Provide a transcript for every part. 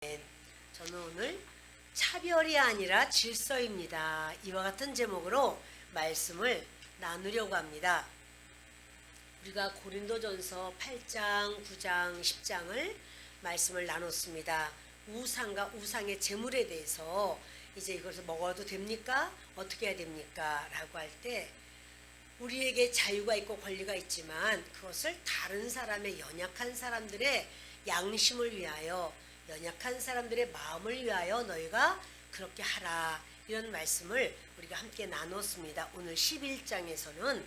저는 오늘 차별이 아니라 질서입니다. 이와 같은 제목으로 말씀을 나누려고 합니다. 우리가 고린도전서 8장, 9장, 10장을 말씀을 나눴습니다. 우상과 우상의 제물에 대해서 이제 이것을 먹어도 됩니까? 어떻게 해야 됩니까? 라고 할 때 우리에게 자유가 있고 권리가 있지만 그것을 다른 사람의 연약한 사람들의 양심을 위하여 연약한 사람들의 마음을 위하여 너희가 그렇게 하라, 이런 말씀을 우리가 함께 나눴습니다. 오늘 11장에서는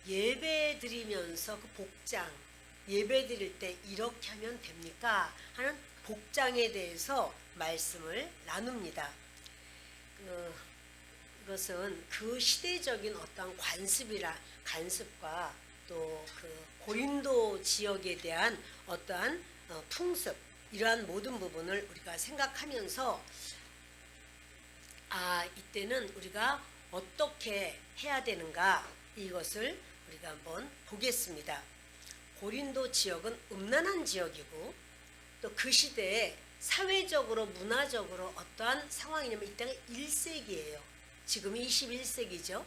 예배 드리면서 그 복장, 예배 드릴 때 이렇게 하면 됩니까? 하는 복장에 대해서 말씀을 나눕니다. 이것은 그 시대적인 어떤 간습과 또 그 고린도 지역에 대한 어떠한 풍습, 이러한 모든 부분을 우리가 생각하면서 이때는 우리가 어떻게 해야 되는가, 이것을 우리가 한번 보겠습니다. 고린도 지역은 음란한 지역이고 또 그 시대에 사회적으로 문화적으로 어떠한 상황이냐면 이때가 1세기예요. 지금이 21세기죠.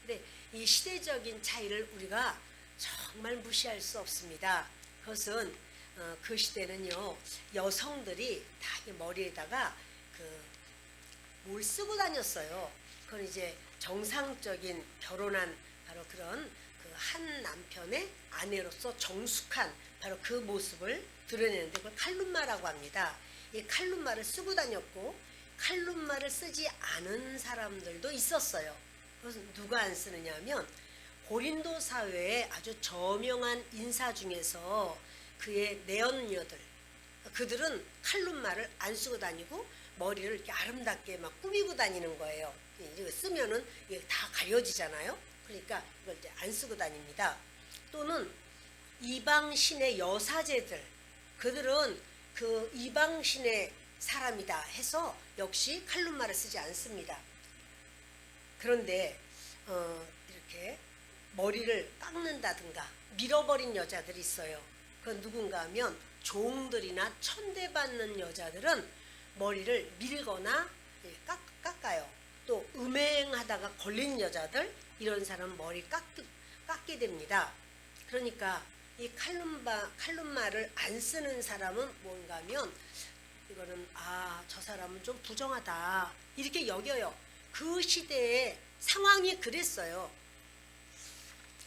근데 이 시대적인 차이를 우리가 정말 무시할 수 없습니다. 그것은 그 시대는요, 여성들이 다 머리에다가 뭘 쓰고 다녔어요. 그건 이제 정상적인 결혼한 바로 그런 그 한 남편의 아내로서 정숙한 바로 그 모습을 드러내는데 그걸 칼룸마라고 합니다. 이 칼룸마를 쓰고 다녔고 칼룸마를 쓰지 않은 사람들도 있었어요. 그것은 누가 안 쓰느냐 하면 고린도 사회의 아주 저명한 인사 중에서 그의 내연녀들, 그들은 칼룸마를 안 쓰고 다니고 머리를 이렇게 아름답게 막 꾸미고 다니는 거예요. 이거 쓰면은 이게 다 가려지잖아요. 그러니까 이걸 이제 안 쓰고 다닙니다. 또는 이방신의 여사제들, 그들은 그 이방신의 사람이다 해서 역시 칼룸마를 쓰지 않습니다. 그런데 이렇게 머리를 깎는다든가 밀어버린 여자들이 있어요. 그건 누군가 하면 종들이나 천대받는 여자들은 머리를 밀거나 깎아요. 또 음행하다가 걸린 여자들, 이런 사람은 머리 깎게 됩니다. 그러니까 이 칼룸마를 안 쓰는 사람은 뭔가 하면 이거는 저 사람은 좀 부정하다, 이렇게 여겨요. 그 시대의 상황이 그랬어요.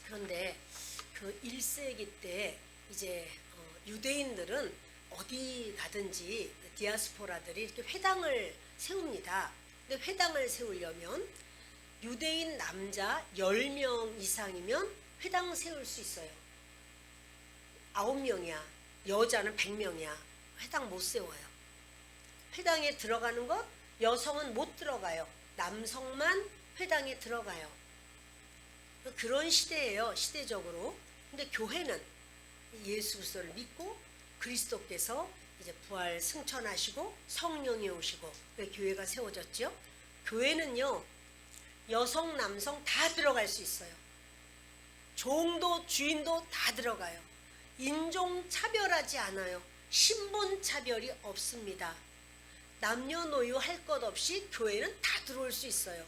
그런데 그 1세기 때 이제 유대인들은 어디 가든지 디아스포라들이 이렇게 회당을 세웁니다. 근데 회당을 세우려면 유대인 남자 10명 이상이면 회당 세울 수 있어요. 9명이야. 여자는 100명이야. 회당 못 세워요. 회당에 들어가는 것, 여성은 못 들어가요. 남성만 회당에 들어가요. 그런 시대예요, 시대적으로. 근데 교회는 예수 그리스도를 믿고 그리스도께서 이제 부활 승천하시고 성령이 오시고 교회가 세워졌죠. 교회는요, 여성 남성 다 들어갈 수 있어요. 종도 주인도 다 들어가요. 인종 차별하지 않아요. 신분 차별이 없습니다. 남녀노소 할 것 없이 교회는 다 들어올 수 있어요.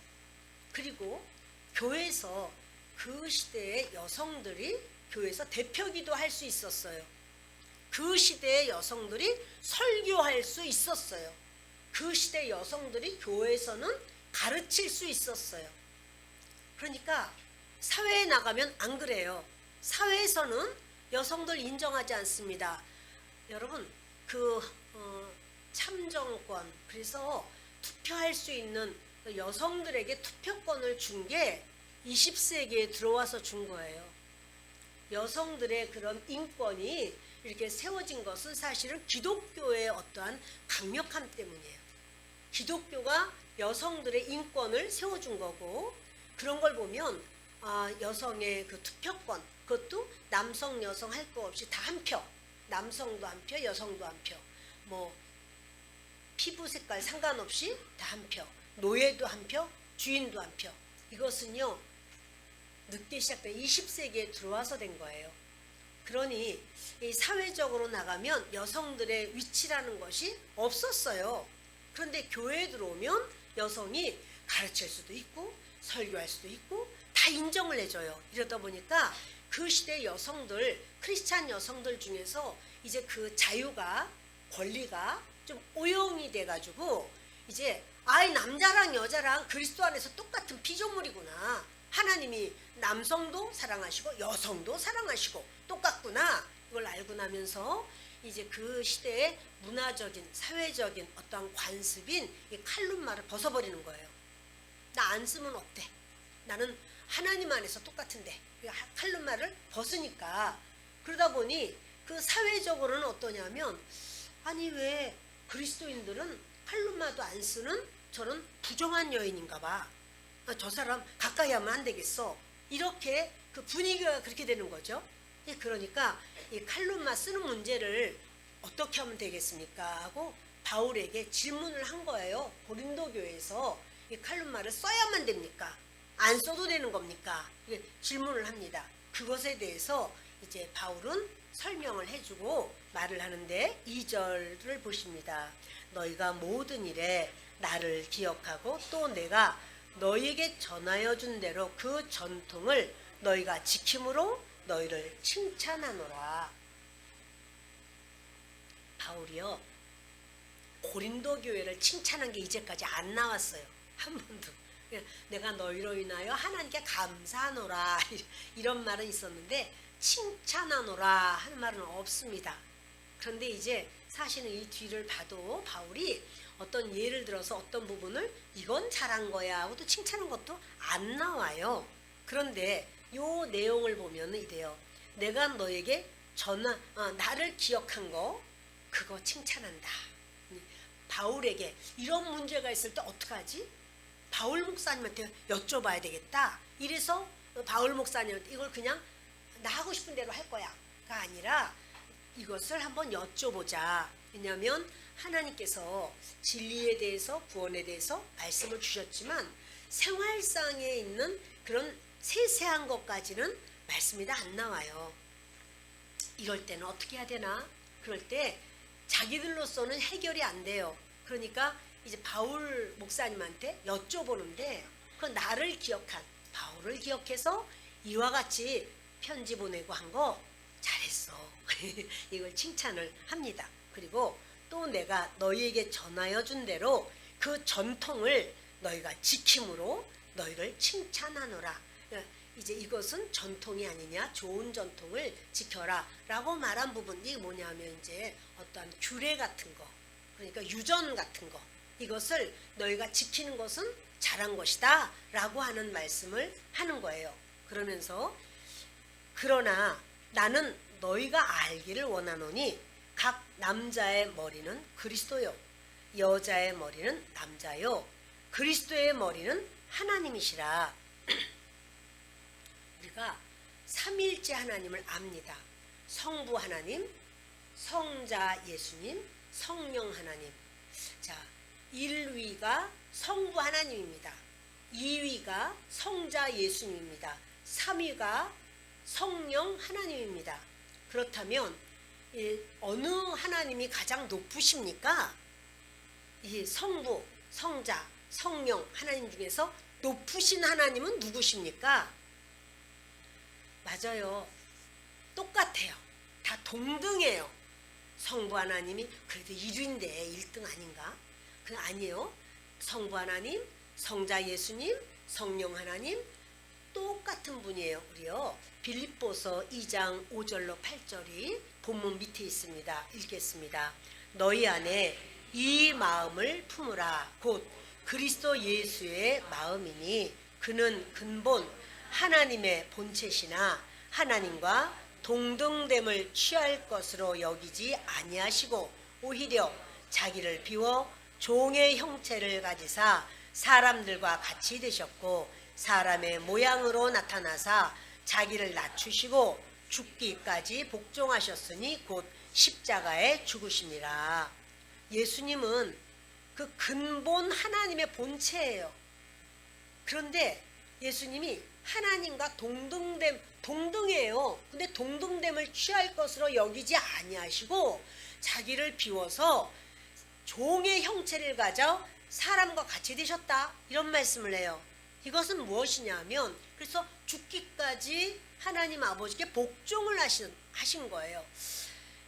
그리고 교회에서 그 시대의 여성들이 교회에서 대표기도 할 수 있었어요. 그 시대의 여성들이 설교할 수 있었어요. 그 시대 여성들이 교회에서는 가르칠 수 있었어요. 그러니까 사회에 나가면 안 그래요. 사회에서는 여성들 인정하지 않습니다. 여러분, 참정권, 그래서 투표할 수 있는 여성들에게 투표권을 준 게 20세기에 들어와서 준 거예요. 여성들의 그런 인권이 이렇게 세워진 것은 사실은 기독교의 어떠한 강력함 때문이에요. 기독교가 여성들의 인권을 세워준 거고, 그런 걸 보면 여성의 그 투표권, 그것도 남성 여성 할 거 없이 다 한 표, 남성도 한 표, 여성도 한 표, 뭐 피부 색깔 상관없이 다 한 표, 노예도 한 표, 주인도 한 표. 이것은요, 늦게 시작된 20세기에 들어와서 된 거예요. 그러니 이 사회적으로 나가면 여성들의 위치라는 것이 없었어요. 그런데 교회에 들어오면 여성이 가르칠 수도 있고 설교할 수도 있고 다 인정을 해줘요. 이러다 보니까 그 시대 여성들, 크리스찬 여성들 중에서 이제 그 자유가, 권리가 좀 오용이 돼가지고 이제 아이 남자랑 여자랑 그리스도 안에서 똑같은 피조물이구나. 하나님이 남성도 사랑하시고 여성도 사랑하시고 똑같구나. 이걸 알고 나면서 이제 그 시대의 문화적인 사회적인 어떠한 관습인 이 칼룸마를 벗어버리는 거예요. 나 안 쓰면 어때? 나는 하나님 안에서 똑같은데 칼룸마를 벗으니까. 그러다 보니 그 사회적으로는 어떠냐면 아니 왜 그리스도인들은 칼룸마도 안 쓰는 저런 부정한 여인인가 봐. 저 사람 가까이 하면 안 되겠어. 이렇게 그 분위기가 그렇게 되는 거죠. 그러니까 이 칼룸마 쓰는 문제를 어떻게 하면 되겠습니까? 하고 바울에게 질문을 한 거예요. 고린도 교회에서 이 칼룸마를 써야만 됩니까? 안 써도 되는 겁니까? 질문을 합니다. 그것에 대해서 이제 바울은 설명을 해주고 말을 하는데 2절을 보십니다. 너희가 모든 일에 나를 기억하고 또 내가 너희에게 전하여 준 대로 그 전통을 너희가 지킴으로 너희를 칭찬하노라. 바울이요 고린도 교회를 칭찬한 게 이제까지 안 나왔어요. 한 번도. 내가 너희로 인하여 하나님께 감사하노라 이런 말은 있었는데 칭찬하노라 하는 말은 없습니다. 그런데 이제 사실은 이 뒤를 봐도 바울이 어떤 예를 들어서 어떤 부분을 이건 잘한 거야 하고 또 칭찬한 것도 안 나와요. 그런데 요 내용을 보면 이래요. 내가 너에게 나를 기억한 거 그거 칭찬한다. 바울에게 이런 문제가 있을 때 어떡하지? 바울 목사님한테 여쭤봐야 되겠다. 이래서 바울 목사님한테 이걸 그냥 나 하고 싶은 대로 할 거야가 아니라 이것을 한번 여쭤보자. 왜냐하면 하나님께서 진리에 대해서 구원에 대해서 말씀을 주셨지만 생활상에 있는 그런 세세한 것까지는 말씀이 다 안 나와요. 이럴 때는 어떻게 해야 되나? 그럴 때 자기들로서는 해결이 안 돼요. 그러니까 이제 바울 목사님한테 여쭤보는데 그 나를 기억한 바울을 기억해서 이와 같이 편지 보내고 한 거 잘했어. 이걸 칭찬을 합니다. 그리고 또 내가 너희에게 전하여 준 대로 그 전통을 너희가 지킴으로 너희를 칭찬하노라. 이제 이것은 전통이 아니냐, 좋은 전통을 지켜라 라고 말한 부분이 뭐냐면 이제 어떠한 규례 같은 거, 그러니까 유전 같은 거, 이것을 너희가 지키는 것은 잘한 것이다 라고 하는 말씀을 하는 거예요. 그러면서 그러나 나는 너희가 알기를 원하노니 각 남자의 머리는 그리스도요 여자의 머리는 남자요 그리스도의 머리는 하나님이시라. 우리가 삼일째 하나님을 압니다. 성부 하나님, 성자 예수님, 성령 하나님. 자, 1위가 성부 하나님입니다. 2위가 성자 예수님입니다. 3위가 성령 하나님입니다. 그렇다면 어느 하나님이 가장 높으십니까? 이 성부, 성자, 성령 하나님 중에서 높으신 하나님은 누구십니까? 맞아요. 똑같아요. 다 동등해요. 성부 하나님이 그래도 1위인데 1등 아닌가? 그 아니에요. 성부 하나님, 성자 예수님, 성령 하나님 똑같은 분이에요. 우리요. 빌립보서 2장 5절로 8절이 본문 밑에 있습니다. 읽겠습니다. 너희 안에 이 마음을 품으라. 곧 그리스도 예수의 마음이니 그는 근본 하나님의 본체시나 하나님과 동등됨을 취할 것으로 여기지 아니하시고 오히려 자기를 비워 종의 형체를 가지사 사람들과 같이 되셨고 사람의 모양으로 나타나사 자기를 낮추시고 죽기까지 복종하셨으니 곧 십자가에 죽으심이라. 예수님은 그 근본 하나님의 본체예요. 그런데 예수님이 하나님과 동등해요. 근데 동등됨을 취할 것으로 여기지 아니하시고 자기를 비워서 종의 형체를 가져 사람과 같이 되셨다, 이런 말씀을 해요. 이것은 무엇이냐면 그래서 죽기까지 하나님 아버지께 복종을 하신 거예요.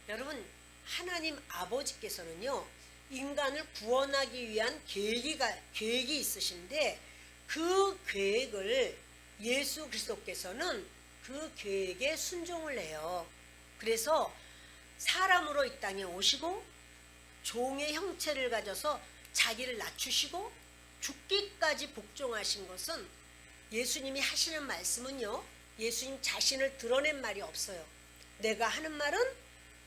여러분, 하나님 아버지께서는요 인간을 구원하기 위한 계획이 있으신데 그 계획을 예수 그리스도께서는 그 계획에 순종을 해요. 그래서 사람으로 이 땅에 오시고 종의 형체를 가져서 자기를 낮추시고 죽기까지 복종하신 것은, 예수님이 하시는 말씀은요 예수님 자신을 드러낸 말이 없어요. 내가 하는 말은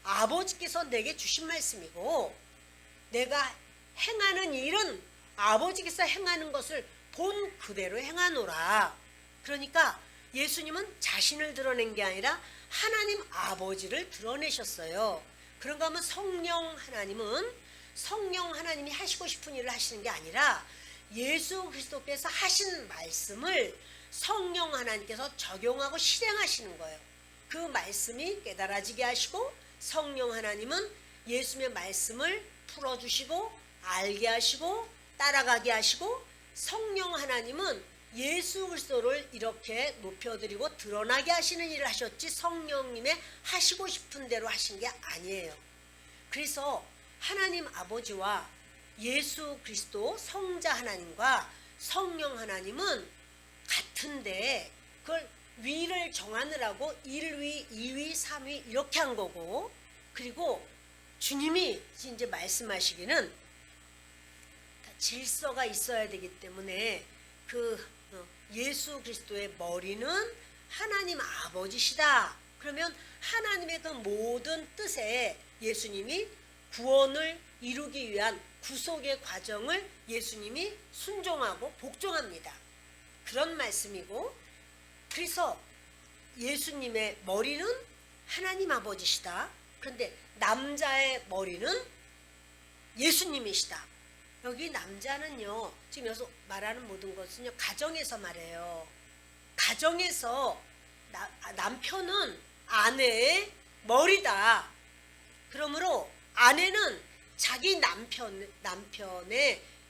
아버지께서 내게 주신 말씀이고, 내가 행하는 일은 아버지께서 행하는 것을 본 그대로 행하노라. 그러니까 예수님은 자신을 드러낸 게 아니라 하나님 아버지를 드러내셨어요. 그런가 하면 성령 하나님이 하시고 싶은 일을 하시는 게 아니라 예수 그리스도께서 하신 말씀을 성령 하나님께서 적용하고 실행하시는 거예요. 그 말씀이 깨달아지게 하시고, 성령 하나님은 예수님의 말씀을 풀어주시고 알게 하시고 따라가게 하시고, 성령 하나님은 예수 그리스도를 이렇게 높여드리고 드러나게 하시는 일을 하셨지 성령님의 하시고 싶은 대로 하신 게 아니에요. 그래서 하나님 아버지와 예수 그리스도 성자 하나님과 성령 하나님은 같은데 그걸 위를 정하느라고 1위, 2위, 3위 이렇게 한 거고, 그리고 주님이 이제 말씀하시기는 질서가 있어야 되기 때문에 예수 그리스도의 머리는 하나님 아버지시다. 그러면 하나님의 그 모든 뜻에 예수님이 구원을 이루기 위한 구속의 과정을 예수님이 순종하고 복종합니다. 그런 말씀이고, 그래서 예수님의 머리는 하나님 아버지시다. 그런데 남자의 머리는 예수님이시다. 여기 남자는요, 지금 여기서 말하는 모든 것은요 가정에서 말해요. 가정에서 남편은 아내의 머리다. 그러므로 아내는 자기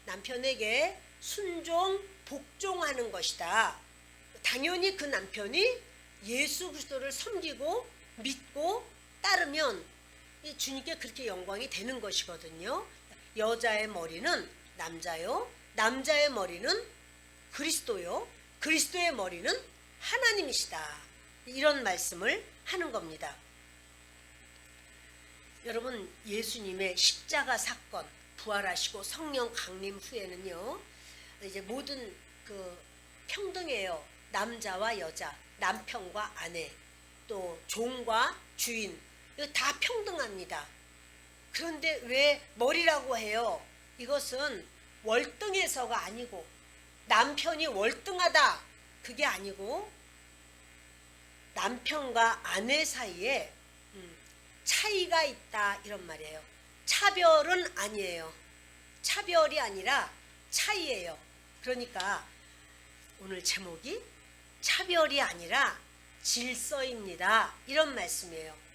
남편에게 순종 복종하는 것이다. 당연히 그 남편이 예수 그리스도를 섬기고 믿고 따르면 주님께 그렇게 영광이 되는 것이거든요. 여자의 머리는 남자요, 남자의 머리는 그리스도요, 그리스도의 머리는 하나님이시다. 이런 말씀을 하는 겁니다. 여러분, 예수님의 십자가 사건, 부활하시고 성령 강림 후에는요 이제 모든 평등해요. 남자와 여자, 남편과 아내, 또 종과 주인, 이거 다 평등합니다. 그런데 왜 머리라고 해요? 이것은 월등해서가 아니고, 남편이 월등하다 그게 아니고, 남편과 아내 사이에 차이가 있다, 이런 말이에요. 차별은 아니에요. 차별이 아니라 차이예요. 그러니까 오늘 제목이 차별이 아니라 질서입니다, 이런 말씀이에요.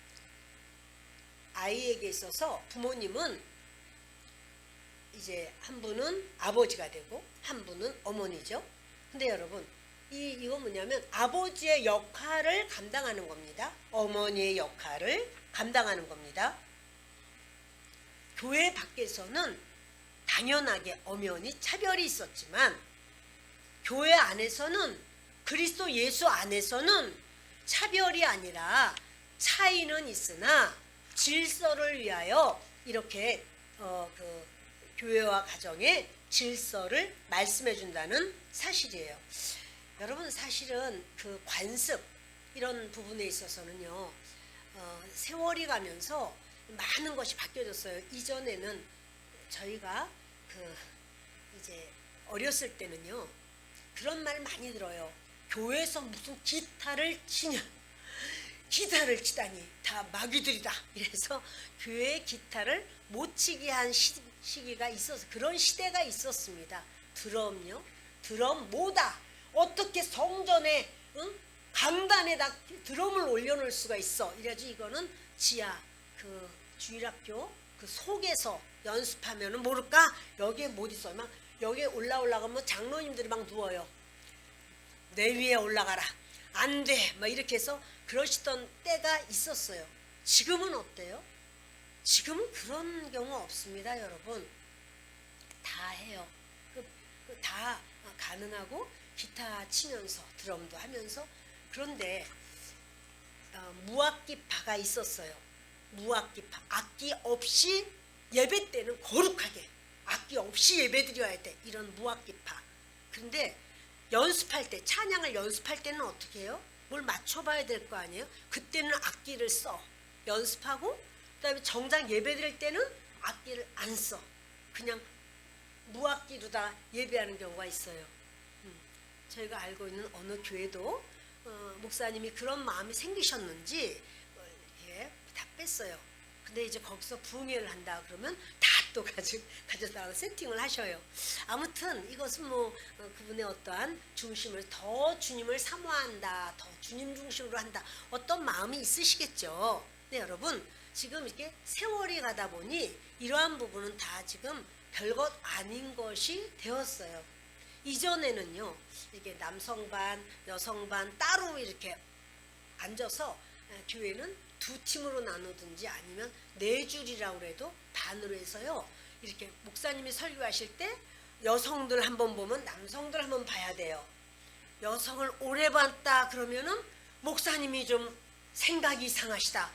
아이에게 있어서 부모님은 이제 한 분은 아버지가 되고 한 분은 어머니죠. 근데 여러분, 이건 뭐냐면 아버지의 역할을 감당하는 겁니다. 어머니의 역할을 감당하는 겁니다. 교회 밖에서는 당연하게 엄연히 차별이 있었지만, 교회 안에서는, 그리스도 예수 안에서는 차별이 아니라 차이는 있으나 질서를 위하여 이렇게 교회와 가정의 질서를 말씀해 준다는 사실이에요. 여러분, 사실은 그 관습 이런 부분에 있어서는요 세월이 가면서 많은 것이 바뀌어졌어요. 이전에는 저희가 이제 어렸을 때는요 그런 말 많이 들어요. 교회에서 무슨 기타를 치냐, 기타를 치다니 다 마귀들이다. 이래서 교회의 기타를 못 치게 한 시기가 있어서, 그런 시대가 있었습니다. 드럼요, 드럼 뭐다, 어떻게 성전에 응? 강단에다 드럼을 올려놓을 수가 있어. 이래가지고 이거는 지하 그 주일학교 그 속에서 연습하면은 모를까 여기에 못 있어. 막 여기에 올라가면 장로님들이 막 누워요. 내 위에 올라가라. 안 돼. 막 이렇게 해서 그러시던 때가 있었어요. 지금은 어때요? 지금은 그런 경우 없습니다, 여러분. 다 해요. 다 가능하고 기타 치면서 드럼도 하면서. 그런데 무악기파가 있었어요. 무악기파. 악기 없이 예배 때는 거룩하게 악기 없이 예배 드려야 돼. 이런 무악기파. 근데 연습할 때 찬양을 연습할 때는 어떻게 해요? 뭘 맞춰봐야 될 거 아니에요? 그때는 악기를 써. 연습하고 그다음에 정작 예배 드릴 때는 악기를 안 써. 그냥 무악기로 다 예배하는 경우가 있어요. 저희가 알고 있는 어느 교회도 목사님이 그런 마음이 생기셨는지 이렇게 다 뺐어요. 근데 이제 거기서 부흥회를 한다 그러면 다 또 가져다가 세팅을 하셔요. 아무튼 이것은 뭐 그분의 어떠한 중심을 더 주님을 사모한다, 더 주님 중심으로 한다, 어떤 마음이 있으시겠죠. 네, 여러분 지금 이렇게 세월이 가다 보니 이러한 부분은 다 지금 별것 아닌 것이 되었어요. 이전에는요, 이게 남성반, 여성반 따로 이렇게 앉아서 교회는 두 팀으로 나누든지 아니면 네 줄이라고 해도 반으로 해서요, 이렇게 목사님이 설교하실 때 여성들 한번 보면 남성들 한번 봐야 돼요. 여성을 오래 봤다 그러면은 목사님이 좀 생각이 이상하시다,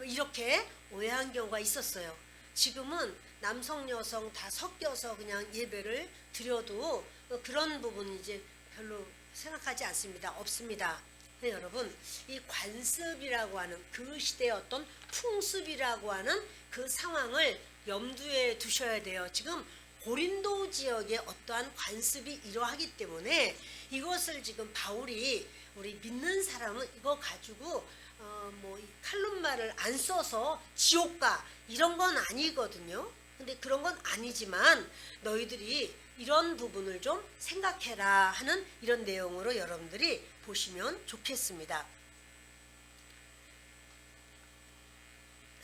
이렇게 오해한 경우가 있었어요. 지금은 남성 여성 다 섞여서 그냥 예배를 드려도 그런 부분이 이제 별로 생각하지 않습니다. 없습니다. 네, 여러분 이 관습이라고 하는 그 시대의 어떤 풍습이라고 하는 그 상황을 염두에 두셔야 돼요. 지금 고린도 지역의 어떠한 관습이 이러하기 때문에 이것을 지금 바울이 우리 믿는 사람은 이거 가지고 뭐 칼룸말을 안 써서 지옥가 이런 건 아니거든요. 근데 그런 건 아니지만 너희들이 이런 부분을 좀 생각해라 하는 이런 내용으로 여러분들이 보시면 좋겠습니다.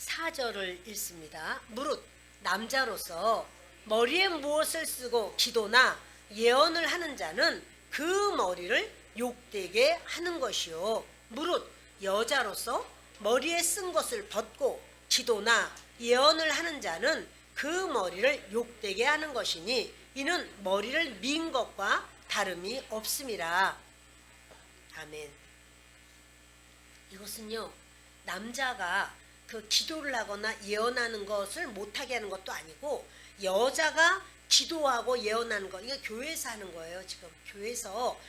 4절을 읽습니다. 무릇 남자로서 머리에 무엇을 쓰고 기도나 예언을 하는 자는 그 머리를 욕되게 하는 것이요, 무릇 여자로서 머리에 쓴 것을 벗고 기도나 예언을 하는 자는 그 머리를 욕되게 하는 것이니 이는 머리를 민 것과 다름이 없음이라. 아멘. 이것은요, 남자가 그 기도를 하거나 예언하는 것을 못하게 하는 것도 아니고 여자가 기도하고 예언하는 것, 이거 교회에서 하는 거예요. 지금 교회에서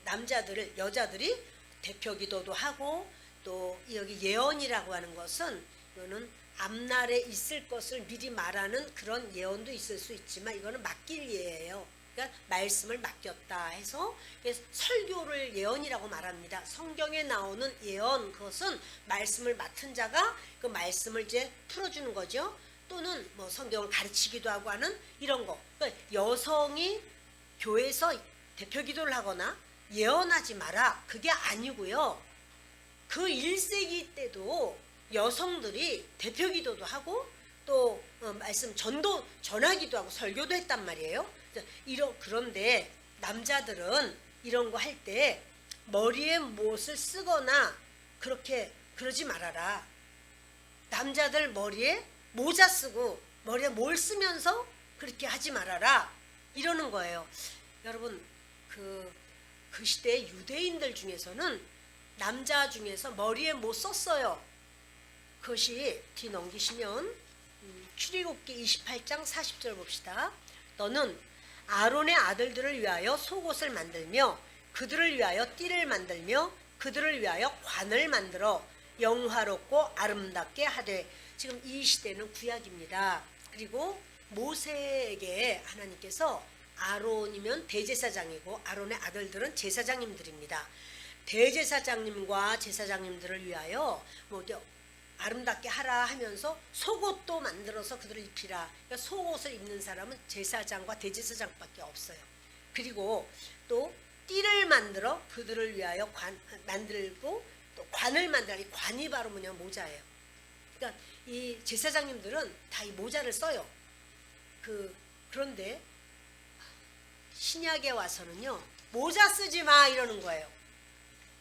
남자들을, 여자들이 대표 기도도 하고 또 여기 예언이라고 하는 것은 이거는 앞날에 있을 것을 미리 말하는 그런 예언도 있을 수 있지만 이거는 맡길 예예요. 그러니까 말씀을 맡겼다 해서 설교를 예언이라고 말합니다. 성경에 나오는 예언, 그것은 말씀을 맡은 자가 그 말씀을 이제 풀어주는 거죠. 또는 뭐 성경을 가르치기도 하고 하는 이런 거. 그러니까 여성이 교회에서 대표 기도를 하거나 예언하지 마라, 그게 아니고요. 그 1세기 때도 여성들이 대표 기도도 하고 또 말씀 전도 전하기도 하고 설교도 했단 말이에요. 그런데 남자들은 이런 거 할 때 머리에 무엇을 쓰거나 그러지 말아라. 남자들 머리에 모자 쓰고 머리에 뭘 쓰면서 그렇게 하지 말아라, 이러는 거예요. 여러분 그 시대 유대인들 중에서는 남자 중에서 머리에 뭐 썼어요. 그것이 뒤 넘기시면 출애굽기 28장 40절 봅시다. 너는 아론의 아들들을 위하여 속옷을 만들며 그들을 위하여 띠를 만들며 그들을 위하여 관을 만들어 영화롭고 아름답게 하되. 지금 이 시대는 구약입니다. 그리고 모세에게 하나님께서 아론이면 대제사장이고 아론의 아들들은 제사장님들입니다. 대제사장님과 제사장님들을 위하여 뭐 아름답게 하라 하면서 속옷도 만들어서 그들을 입히라. 그러니까 속옷을 입는 사람은 제사장과 대제사장밖에 없어요. 그리고 또 띠를 만들어 그들을 위하여 만들고 또 관을 만들어. 이 관이 바로 뭐냐 모자예요. 그러니까 이 제사장님들은 다 이 모자를 써요. 그런데 신약에 와서는요 모자 쓰지 마 이러는 거예요.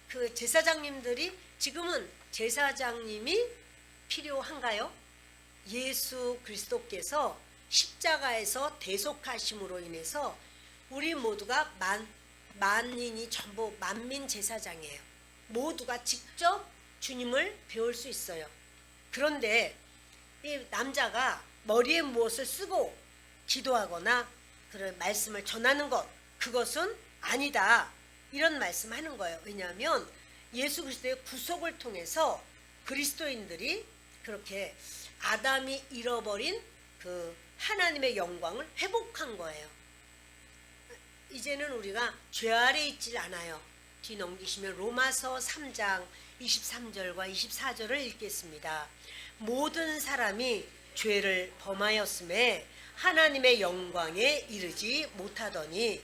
그 제사장님들이 지금은 제사장님이 필요한가요? 예수 그리스도께서 십자가에서 대속하심으로 인해서 우리 모두가 만인이 전부 만민 제사장이에요. 모두가 직접 주님을 배울 수 있어요. 그런데 이 남자가 머리에 무엇을 쓰고 기도하거나 그런 말씀을 전하는 것, 그것은 아니다 이런 말씀하는 거예요. 왜냐하면 예수 그리스도의 구속을 통해서 그리스도인들이 그렇게 아담이 잃어버린 그 하나님의 영광을 회복한 거예요. 이제는 우리가 죄 아래 있질 않아요. 뒤넘기시면 로마서 3장 23절과 24절을 읽겠습니다. 모든 사람이 죄를 범하였음에 하나님의 영광에 이르지 못하더니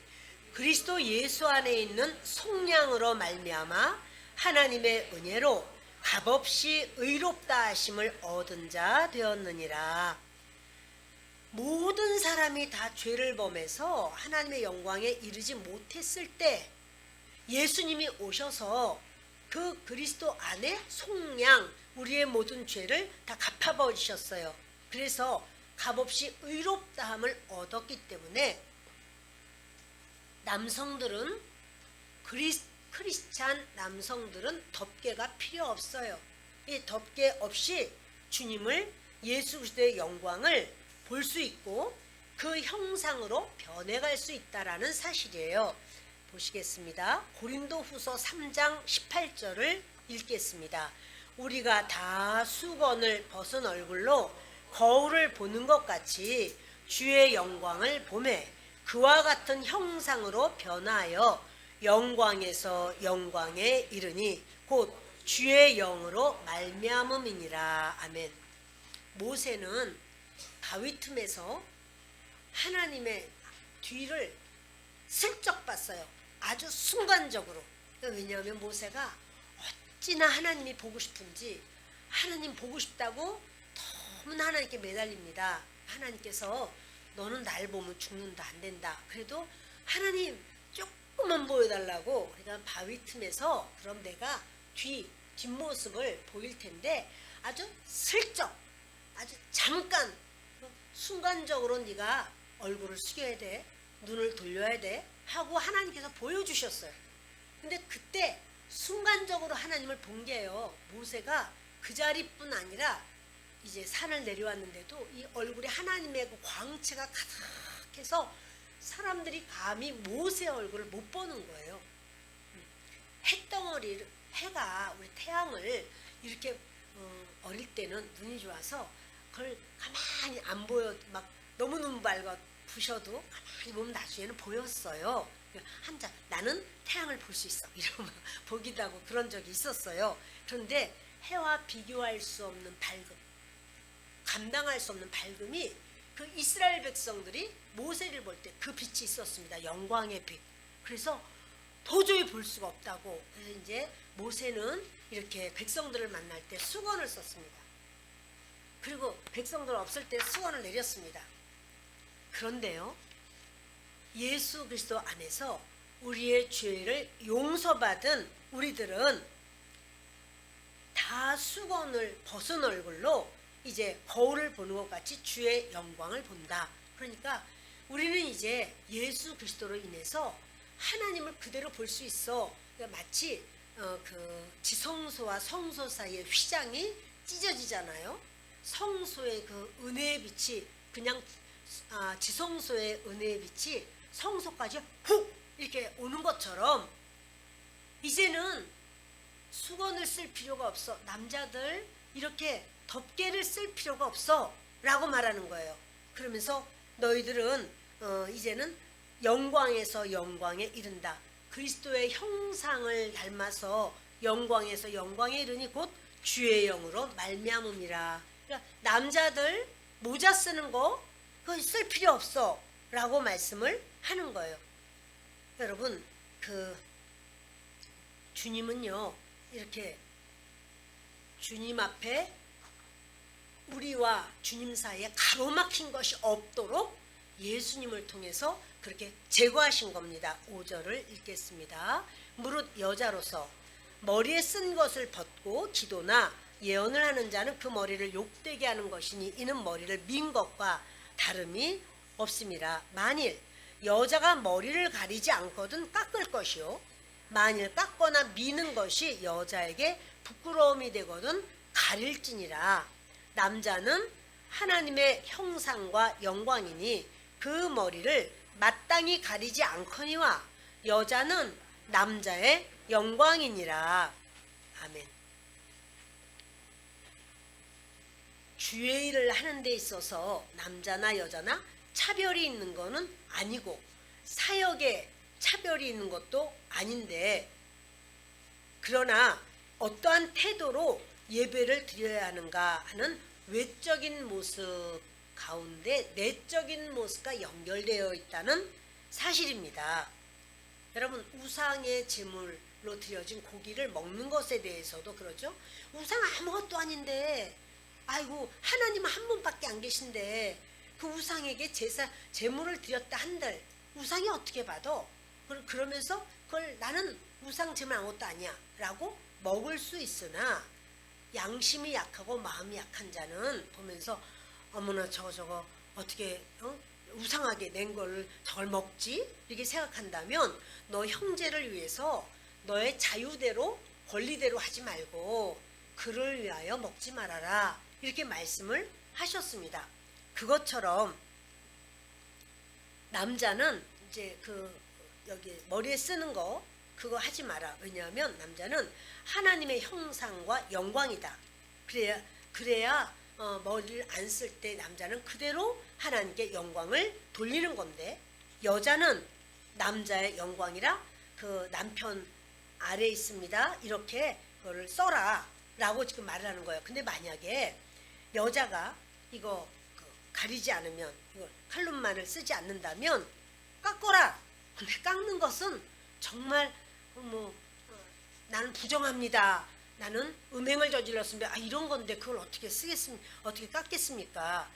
그리스도 예수 안에 있는 속량으로 말미암아 하나님의 은혜로 값없이 의롭다 하심을 얻은 자 되었느니라. 모든 사람이 다 죄를 범해서 하나님의 영광에 이르지 못했을 때 예수님이 오셔서 그 그리스도 안에 속량, 우리의 모든 죄를 다 갚아버리셨어요. 그래서 값없이 의롭다함을 얻었기 때문에 남성들은 크리스찬 남성들은 덮개가 필요 없어요. 이 덮개 없이 주님을 예수 그리스도의 영광을 볼 수 있고 그 형상으로 변해갈 수 있다라는 사실이에요. 보시겠습니다. 고린도후서 3장 18절을 읽겠습니다. 우리가 다 수건을 벗은 얼굴로 거울을 보는 것 같이 주의 영광을 보매 그와 같은 형상으로 변하여 영광에서 영광에 이르니 곧 주의 영으로 말미암음이니라. 아멘. 모세는 바위 틈에서 하나님의 뒤를 슬쩍 봤어요. 아주 순간적으로. 왜냐하면 모세가 어찌나 하나님이 보고 싶은지 하나님 보고 싶다고 너무나 하나님께 매달립니다. 하나님께서 너는 날 보면 죽는다 안 된다. 그래도 하나님 조금만 보여달라고. 그러니까 바위 틈에서 그럼 내가 뒷모습을 보일 텐데 아주 슬쩍 아주 잠깐 순간적으로 네가 얼굴을 숙여야 돼. 눈을 돌려야 돼. 하고 하나님께서 보여주셨어요. 근데 그때 순간적으로 하나님을 본 게요. 모세가 그 자리뿐 아니라 이제 산을 내려왔는데도 이 얼굴에 하나님의 그 광채가 가득해서 사람들이 감히 모세 얼굴을 못 보는 거예요. 해덩어리, 해가 우리 태양을 이렇게 어릴 때는 눈이 좋아서 그걸 가만히 안 보여 막 너무 눈 밝아 부셔도 가만히 보면 나중에는 보였어요. 한자 나는 태양을 볼 수 있어 이러면 보기도 하고 그런 적이 있었어요. 그런데 해와 비교할 수 없는 밝음, 감당할 수 없는 밝음이 그 이스라엘 백성들이 모세를 볼 때 그 빛이 있었습니다. 영광의 빛. 그래서 도저히 볼 수가 없다고. 그래서 이제 모세는 이렇게 백성들을 만날 때 수건을 썼습니다. 그리고 백성들 없을 때 수건을 내렸습니다. 그런데요, 예수 그리스도 안에서 우리의 죄를 용서받은 우리들은 다 수건을 벗은 얼굴로 이제 거울을 보는 것 같이 주의 영광을 본다. 그러니까 우리는 이제 예수 그리스도로 인해서 하나님을 그대로 볼 수 있어. 그러니까 마치 그 지성소와 성소 사이의 휘장이 찢어지잖아요. 성소의 그 은혜의 빛이 그냥 지성소의 은혜의 빛이 성소까지 훅 이렇게 오는 것처럼 이제는 수건을 쓸 필요가 없어. 남자들 이렇게 덮개를 쓸 필요가 없어 라고 말하는 거예요. 그러면서 너희들은 이제는 영광에서 영광에 이른다. 그리스도의 형상을 닮아서 영광에서 영광에 이르니 곧 주의 영으로 말미암음이라. 그러니까 남자들 모자 쓰는 거 그거 쓸 필요 없어 라고 말씀을 하는 거예요. 여러분, 그 주님은요 이렇게 주님 앞에 우리와 주님 사이에 가로막힌 것이 없도록 예수님을 통해서 그렇게 제거하신 겁니다. 5절을 읽겠습니다. 무릇 여자로서 머리에 쓴 것을 벗고 기도나 예언을 하는 자는 그 머리를 욕되게 하는 것이니 이는 머리를 민 것과 다름이 없습니다. 만일 여자가 머리를 가리지 않거든 깎을 것이요 만일 깎거나 미는 것이 여자에게 부끄러움이 되거든 가릴지니라. 남자는 하나님의 형상과 영광이니 그 머리를 마땅히 가리지 않거니와 여자는 남자의 영광이니라. 아멘. 주의 일을 하는 데 있어서 남자나 여자나 차별이 있는 것은 아니고 사역에 차별이 있는 것도 아닌데, 그러나 어떠한 태도로 예배를 드려야 하는가 하는 외적인 모습 가운데 내적인 모습과 연결되어 있다는 사실입니다. 여러분, 우상의 제물로 드려진 고기를 먹는 것에 대해서도 그러죠. 우상 아무것도 아닌데, 아이고 하나님은 한 분밖에 안 계신데 그 우상에게 제물을 드렸다 한들 우상이 어떻게 봐도 그러면서 그걸 나는 우상 제물 아무것도 아니야 라고 먹을 수 있으나, 양심이 약하고 마음이 약한 자는 보면서 어머나 저거 어떻게 우상하게 낸 걸 저걸 먹지? 이렇게 생각한다면 너 형제를 위해서 너의 자유대로 권리대로 하지 말고 그를 위하여 먹지 말아라, 이렇게 말씀을 하셨습니다. 그것처럼 남자는 이제 여기 머리에 쓰는 거 그거 하지 마라. 왜냐하면 남자는 하나님의 형상과 영광이다. 그래야 머리를 안 쓸 때 남자는 그대로 하나님께 영광을 돌리는 건데, 여자는 남자의 영광이라 그 남편 아래에 있습니다. 이렇게 그거를 써라 라고 지금 말을 하는 거예요. 근데 만약에 여자가 이거 가리지 않으면, 이거 칼룸만을 쓰지 않는다면 깎거라. 근데 깎는 것은 정말 나는 부정합니다. 나는 음행을 저질렀습니다. 이런 건데 그걸 어떻게 어떻게 깎겠습니까?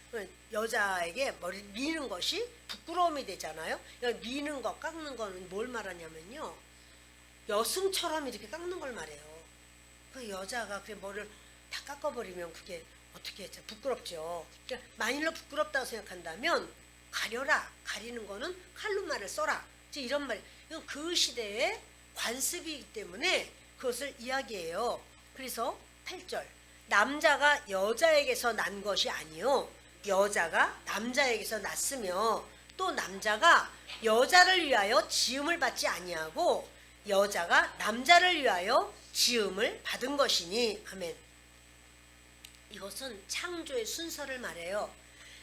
여자에게 머리를 미는 것이 부끄러움이 되잖아요. 미는 거, 깎는 거는 뭘 말하냐면요, 여승처럼 이렇게 깎는 걸 말해요. 그 여자가 그 머리를 다 깎아버리면 그게 어떻게 부끄럽죠. 그러니까 만일로 부끄럽다고 생각한다면 가려라. 가리는 거는 칼루마를 써라. 이런 말. 이건 그 시대의 관습이기 때문에 그것을 이야기해요. 그래서 8절, 남자가 여자에게서 난 것이 아니요 여자가 남자에게서 났으며 또 남자가 여자를 위하여 지음을 받지 아니하고 여자가 남자를 위하여 지음을 받은 것이니. 아멘. 이것은 창조의 순서를 말해요.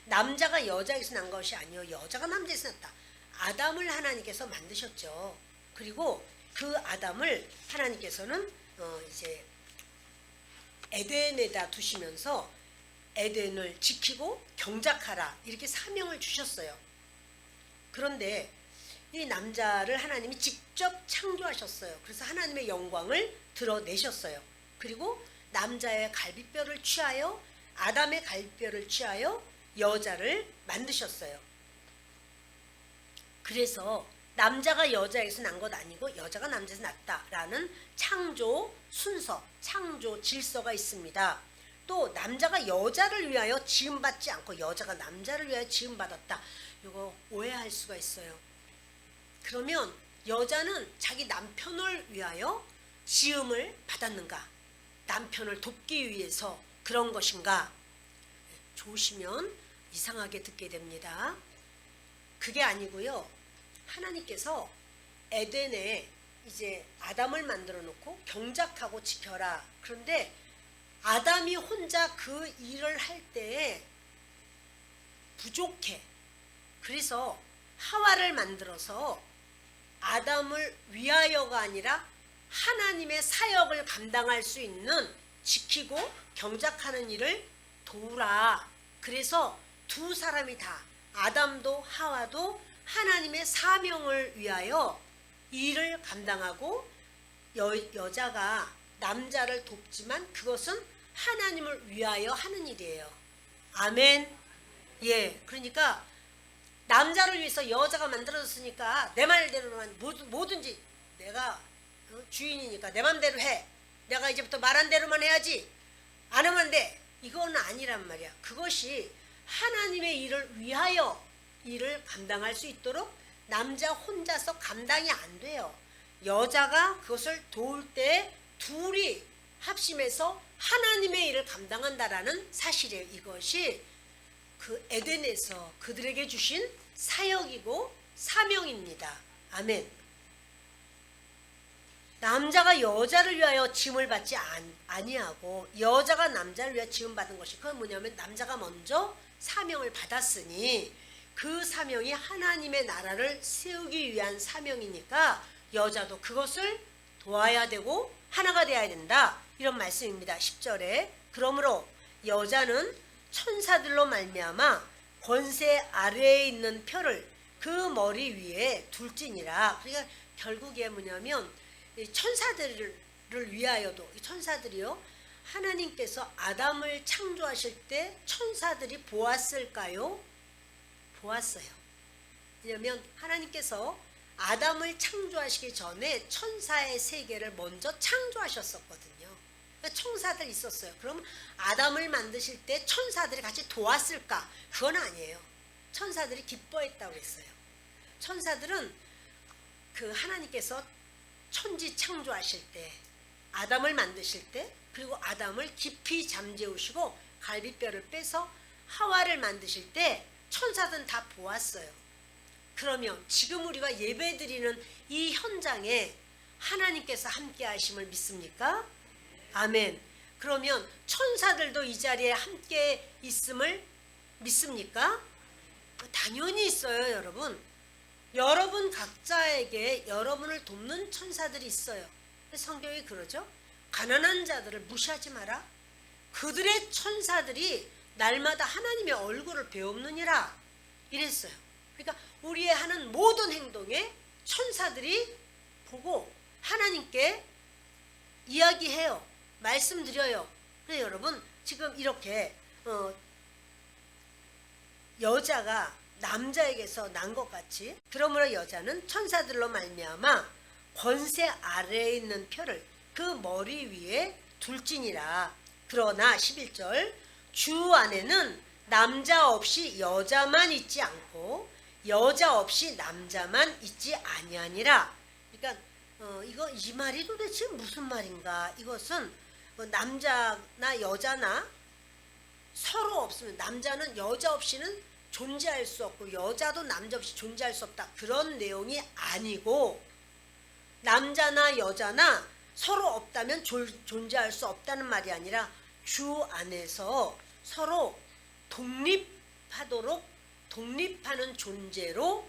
남자가 여자에게서 난 것이 아니요 여자가 남자에게서 났다. 아담을 하나님께서 만드셨죠. 그리고 그 아담을 하나님께서는 이제 에덴에다 두시면서 에덴을 지키고 경작하라, 이렇게 사명을 주셨어요. 그런데 이 남자를 하나님이 직접 창조하셨어요. 그래서 하나님의 영광을 드러내셨어요. 그리고 남자의 갈비뼈를 취하여, 아담의 갈비뼈를 취하여 여자를 만드셨어요. 그래서 남자가 여자에게서 난 것 아니고 여자가 남자에서 났다라는 창조 순서, 창조 질서가 있습니다. 또 남자가 여자를 위하여 지음받지 않고 여자가 남자를 위하여 지음받았다. 이거 오해할 수가 있어요. 그러면 여자는 자기 남편을 위하여 지음을 받았는가? 남편을 돕기 위해서 그런 것인가? 좋으시면 이상하게 듣게 됩니다. 그게 아니고요. 하나님께서 에덴에 이제 아담을 만들어 놓고 경작하고 지켜라. 그런데 아담이 혼자 그 일을 할 때에 부족해. 그래서 하와를 만들어서 아담을 위하여가 아니라 하나님의 사역을 감당할 수 있는, 지키고 경작하는 일을 도우라. 그래서 두 사람이 다, 아담도 하와도 하나님의 사명을 위하여 일을 감당하고 여자가 남자를 돕지만 그것은 하나님을 위하여 하는 일이에요. 아멘. 예, 그러니까 남자를 위해서 여자가 만들어졌으니까 내 말대로만 뭐든지 내가 주인이니까 내 맘대로 해. 내가 이제부터 말한 대로만 해야지. 안 하면 안 돼. 이건 아니란 말이야. 그것이 하나님의 일을 위하여 일을 감당할 수 있도록 남자 혼자서 감당이 안 돼요. 여자가 그것을 도울 때 둘이 합심해서 하나님의 일을 감당한다라는 사실이에요. 이것이 그 에덴에서 그들에게 주신 사역이고 사명입니다. 아멘. 남자가 여자를 위하여 지음을 받지 아니하고 여자가 남자를 위하여 지음 받은 것이 그건 뭐냐면 남자가 먼저 사명을 받았으니 그 사명이 하나님의 나라를 세우기 위한 사명이니까 여자도 그것을 도와야 되고 하나가 되어야 된다. 이런 말씀입니다. 10절에 그러므로 여자는 천사들로 말미암아 권세 아래에 있는 표를 그 머리 위에 둘지니라. 그러니까 결국에 뭐냐면 천사들을 위하여도 천사들이요 하나님께서 아담을 창조하실 때 천사들이 보았을까요? 보았어요. 왜냐하면 하나님께서 아담을 창조하시기 전에 천사의 세계를 먼저 창조하셨었거든요. 그러니까 천사들 있었어요. 그럼 아담을 만드실 때 천사들이 같이 도왔을까? 그건 아니에요. 천사들이 기뻐했다고 했어요. 천사들은 그 하나님께서 천지 창조하실 때 아담을 만드실 때 그리고 아담을 깊이 잠재우시고 갈비뼈를 빼서 하와를 만드실 때 천사들은 다 보았어요. 그러면 지금 우리가 예배드리는 이 현장에 하나님께서 함께 하심을 믿습니까? 아멘. 그러면 천사들도 이 자리에 함께 있음을 믿습니까? 당연히 있어요, 여러분. 여러분 각자에게 여러분을 돕는 천사들이 있어요. 성경이 그러죠. 가난한 자들을 무시하지 마라. 그들의 천사들이 날마다 하나님의 얼굴을 배우느니라 이랬어요. 그러니까 우리의 하는 모든 행동에 천사들이 보고 하나님께 이야기해요. 말씀드려요. 그래서 여러분 지금 이렇게 여자가 남자에게서 난 것 같이 그러므로 여자는 천사들로 말미암아 권세 아래에 있는 표를 그 머리 위에 둘지니라. 그러나 11절 주 안에는 남자 없이 여자만 있지 않고 여자 없이 남자만 있지 아니하니라. 그러니까 이 말이 도대체 무슨 말인가? 이것은 남자나 여자나 서로 없으면 남자는 여자 없이는 존재할 수 없고 여자도 남자 없이 존재할 수 없다. 그런 내용이 아니고 남자나 여자나 서로 없다면 존재할 수 없다는 말이 아니라 주 안에서 서로 독립하도록 독립하는 존재로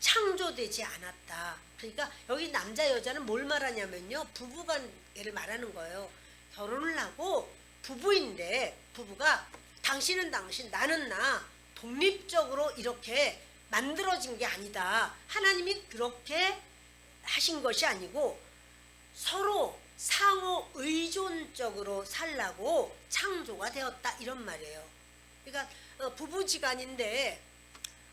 창조되지 않았다. 그러니까 여기 남자 여자는 뭘 말하냐면요. 부부간을 말하는 거예요. 결혼을 하고 부부인데 부부가 당신은 당신 나는 나 독립적으로 이렇게 만들어진 게 아니다. 하나님이 그렇게 하신 것이 아니고 서로 상호 의존적으로 살라고 창조가 되었다. 이런 말이에요. 그러니까 부부지간인데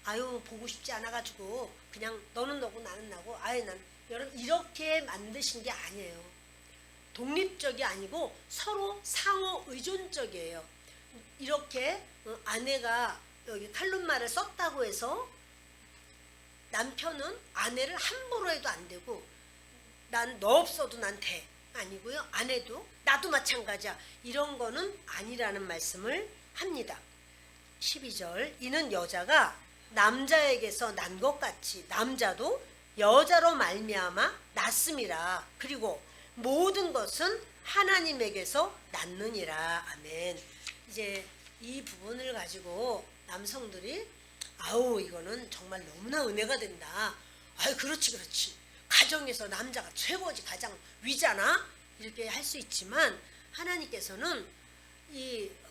아유 보고 싶지 않아가지고 그냥 너는 너고 나는 나고 아예 난 여러분 이렇게 만드신 게 아니에요. 독립적이 아니고 서로 상호 의존적이에요. 이렇게 아내가 여기 칼룸말을 썼다고 해서 남편은 아내를 함부로 해도 안 되고 난 너 없어도 난 돼. 아니고요. 아내도 나도 마찬가지야. 이런 거는 아니라는 말씀을 합니다. 12절 이는 여자가 남자에게서 난 것 같이 남자도 여자로 말미암아 났음이라. 그리고 모든 것은 하나님에게서 났느니라. 아멘. 이제 이 부분을 가지고 남성들이 아우 이거는 정말 너무나 은혜가 된다. 아유 그렇지 가정에서 남자가 최고지 가장 위잖아 이렇게 할 수 있지만 하나님께서는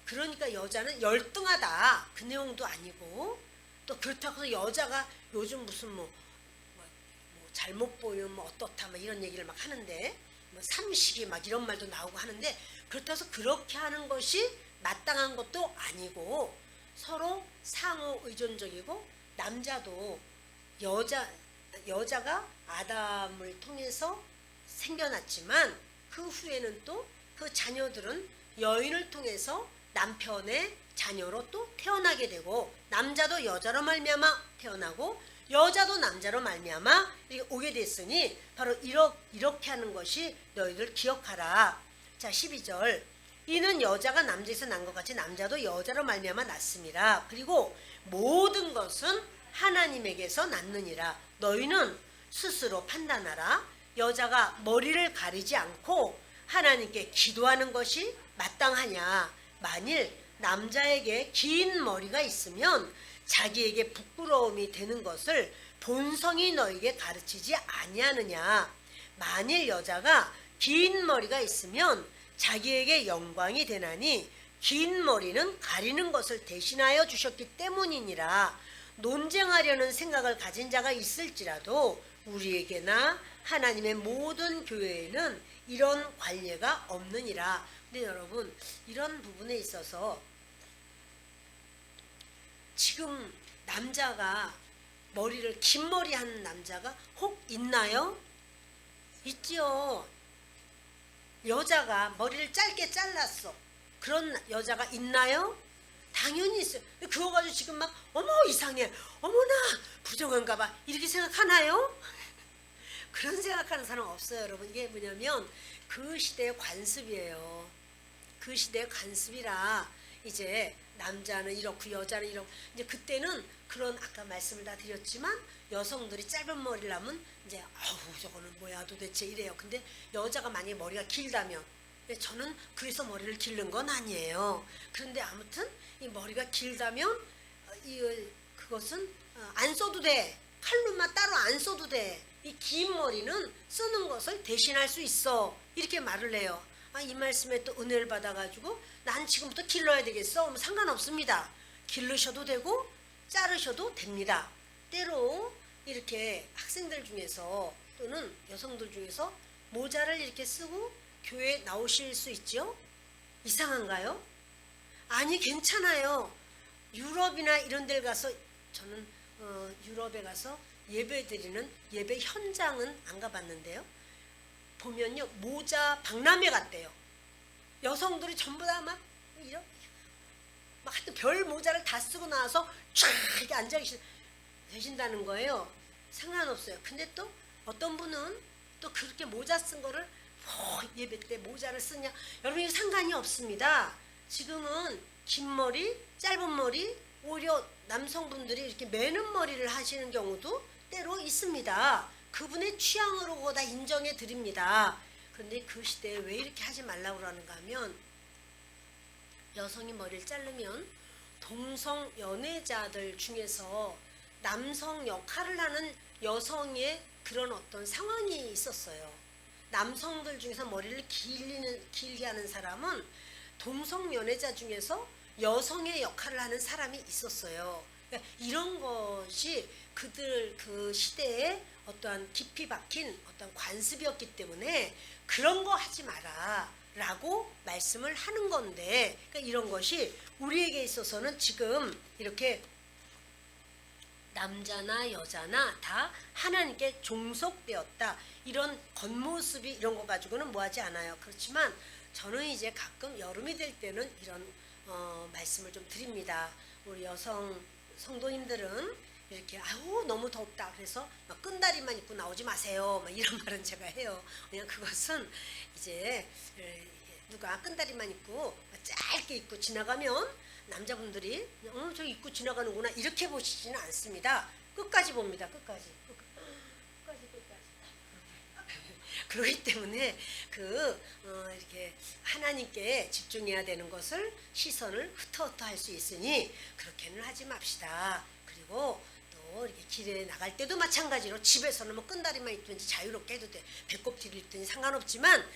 그러니까 여자는 열등하다 그 내용도 아니고 또 그렇다고 해서 여자가 요즘 무슨 뭐 잘못 보이면 뭐 어떻다 막 이런 얘기를 막 하는데 뭐 삼식이 막 이런 말도 나오고 하는데 그렇다고 해서 그렇게 하는 것이 마땅한 것도 아니고 서로 상호 의존적이고 남자도 여자가 아담을 통해서 생겨났지만 그 후에는 또 그 자녀들은 여인을 통해서 남편의 자녀로 또 태어나게 되고 남자도 여자로 말미암아 태어나고 여자도 남자로 말미암아 이렇게 오게 됐으니 바로 이렇게 하는 것이 너희들 기억하라. 자 12절 이는 여자가 남자에서 난 것 같이 남자도 여자로 말미암아 났습니다. 그리고 모든 것은 하나님에게서 났느니라. 너희는 스스로 판단하라. 여자가 머리를 가리지 않고 하나님께 기도하는 것이 마땅하냐. 만일 남자에게 긴 머리가 있으면 자기에게 부끄러움이 되는 것을 본성이 너에게 가르치지 아니하느냐. 만일 여자가 긴 머리가 있으면 자기에게 영광이 되나니 긴 머리는 가리는 것을 대신하여 주셨기 때문이니라. 논쟁하려는 생각을 가진 자가 있을지라도 우리에게나 하나님의 모든 교회에는 이런 관례가 없느니라. 근데 여러분 이런 부분에 있어서 지금 남자가 머리를 긴 머리 하는 남자가 혹 있나요? 있지요. 여자가 머리를 짧게 잘랐어. 그런 여자가 있나요? 당연히 있어요. 그거 가지고 지금 막 어머 이상해, 어머나 부정한가 봐 이렇게 생각하나요? 그런 생각하는 사람 없어요. 여러분 이게 뭐냐면 그 시대의 관습이에요. 그 시대의 관습이라 이제 남자는 이렇고 여자는 이렇고 이제 그때는 그런 아까 말씀을 다 드렸지만 여성들이 짧은 머리를 하면 이제 아우 저거는 뭐야 도대체 이래요. 근데 여자가 만약에 머리가 길다면 저는 그래서 머리를 기른 건 아니에요. 그런데 아무튼 이 머리가 길다면 그것은 안 써도 돼. 칼로만 따로 안 써도 돼. 이 긴 머리는 쓰는 것을 대신할 수 있어. 이렇게 말을 해요. 이 말씀에 또 은혜를 받아가지고 난 지금부터 길러야 되겠어. 상관없습니다. 기르셔도 되고 자르셔도 됩니다. 때로 이렇게 학생들 중에서 또는 여성들 중에서 모자를 이렇게 쓰고 교회에 나오실 수 있죠? 이상한가요? 아니 괜찮아요. 유럽이나 이런 데 가서 저는 유럽에 가서 예배 드리는 예배 현장은 안 가봤는데요. 보면요 모자 박람회 같대요. 여성들이 전부 다 막 하여튼 별 모자를 다 쓰고 나와서 쫙 이렇게 앉아 계신다는 거예요. 상관없어요. 근데 또 어떤 분은 또 그렇게 모자 쓴 거를 예배 때 모자를 쓰냐. 여러분 이거 상관이 없습니다. 지금은 긴 머리, 짧은 머리, 오히려 남성분들이 이렇게 매는 머리를 하시는 경우도 때로 있습니다. 그분의 취향으로 다 인정해 드립니다. 그런데 그 시대에 왜 이렇게 하지 말라고 그러는가 하면 여성이 머리를 자르면 동성 연애자들 중에서 남성 역할을 하는 여성의 그런 어떤 상황이 있었어요. 남성들 중에서 머리를 길게 하는 사람은 동성 연애자 중에서 여성의 역할을 하는 사람이 있었어요. 그러니까 이런 것이 그들 그 시대에 어떠한 깊이 박힌 어떤 관습이었기 때문에 그런 거 하지 마라 라고 말씀을 하는 건데, 그러니까 이런 것이 우리에게 있어서는 지금 이렇게 남자나 여자나 다 하나님께 종속되었다. 이런 겉모습이 이런 거 가지고는 뭐하지 않아요. 그렇지만 저는 이제 가끔 여름이 될 때는 이런 말씀을 좀 드립니다. 우리 여성 성도님들은 이렇게 아우 너무 덥다 그래서 막 끈다리만 입고 나오지 마세요 막 이런 말은 제가 해요. 그냥 그것은 이제 누가 끈다리만 입고 짧게 입고 지나가면 남자분들이 저 입고 지나가는구나 이렇게 보시지는 않습니다. 끝까지 봅니다. 끝까지. 그렇기 때문에 이렇게 하나님께 집중해야 되는 것을 시선을 흩어흩어 할 수 있으니 그렇게는 하지 맙시다. 그리고 또 이렇게 길에 나갈 때도 마찬가지로 집에서는 뭐 끈다리만 입든지 자유롭게 해도 돼. 배꼽 뒤를 입든지 상관없지만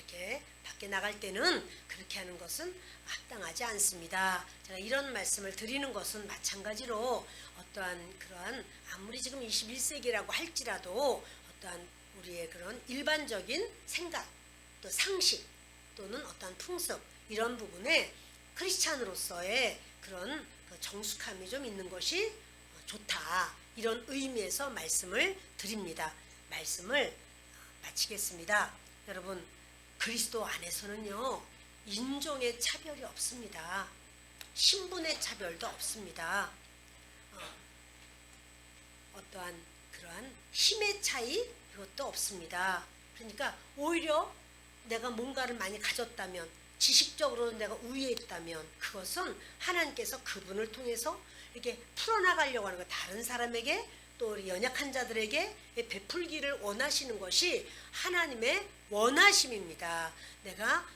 이렇게 밖에 나갈 때는 그렇게 하는 것은 합당하지 않습니다. 제가 이런 말씀을 드리는 것은 마찬가지로 어떠한 그러한 아무리 지금 21세기라고 할지라도 어떠한 우리의 그런 일반적인 생각 또 상식 또는 어떠한 풍습 이런 부분에 크리스찬으로서의 그런 정숙함이 좀 있는 것이 좋다. 이런 의미에서 말씀을 드립니다. 말씀을 마치겠습니다. 여러분, 그리스도 안에서는요, 인종의 차별이 없습니다. 신분의 차별도 없습니다. 어떠한 그러한 힘의 차이 이것도 없습니다. 그러니까 오히려 내가 뭔가를 많이 가졌다면 지식적으로 내가 우위에 있다면 그것은 하나님께서 그분을 통해서 이렇게 풀어나가려고 하는 거 다른 사람에게 또 우리 연약한 자들에게 베풀기를 원하시는 것이 하나님의 원하심입니다. 내가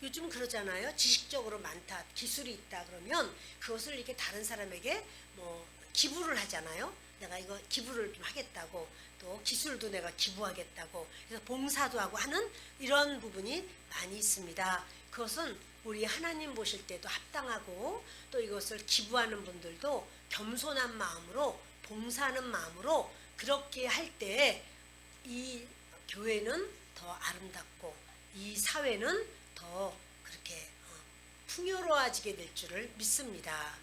요즘 그러잖아요. 지식적으로 많다, 기술이 있다 그러면 그것을 이렇게 다른 사람에게 뭐 기부를 하잖아요. 내가 이거 기부를 좀 하겠다고 또 기술도 내가 기부하겠다고 그래서 봉사도 하고 하는 이런 부분이 많이 있습니다. 그것은 우리 하나님 보실 때도 합당하고 또 이것을 기부하는 분들도 겸손한 마음으로 봉사하는 마음으로 그렇게 할 때 이 교회는 더 아름답고 이 사회는 더 그렇게 풍요로워지게 될 줄을 믿습니다.